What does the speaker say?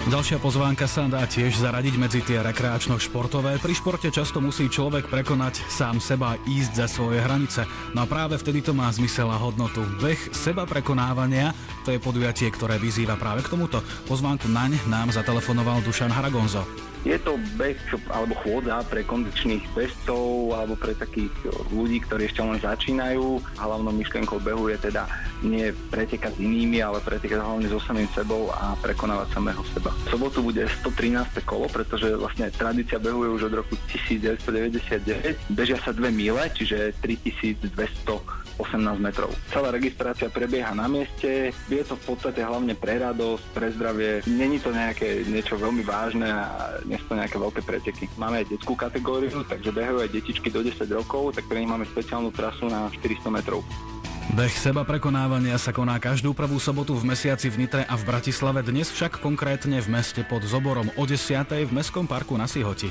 Ďalšia pozvánka sa dá tiež zaradiť medzi tie rekreačno-športové. Pri športe často musí človek prekonať sám seba a ísť za svoje hranice. No a práve vtedy to má zmysel a hodnotu. Beh seba prekonávania, to je podujatie, ktoré vyzýva práve k tomuto. Pozvánku naň nám zatelefonoval Dušan Haragonzo. Je to beh alebo chôdza pre kondičných bežcov alebo pre takých ľudí, ktorí ešte len začínajú. Hlavnou myšlienkou behu je teda nie pretekať s inými, ale pretekať hlavne so samým sebou a prekonávať samého seba. V sobotu bude 113. kolo, pretože vlastne tradícia behu je už od roku 1999. Bežia sa 2 míle, čiže 3218 metrov. Celá registrácia prebieha na mieste. Je to v podstate hlavne pre radosť, pre zdravie. Není to niečo veľmi vážne a nie sú to nejaké veľké preteky. Máme aj detskú kategóriu, takže behajú aj detičky do 10 rokov, tak pre nich máme špeciálnu trasu na 400 metrov. Beh seba prekonávania sa koná každú prvú sobotu v mesiaci v Nitre a v Bratislave, dnes však konkrétne v meste pod Zoborom o 10:00 v Mestskom parku na Sihoti.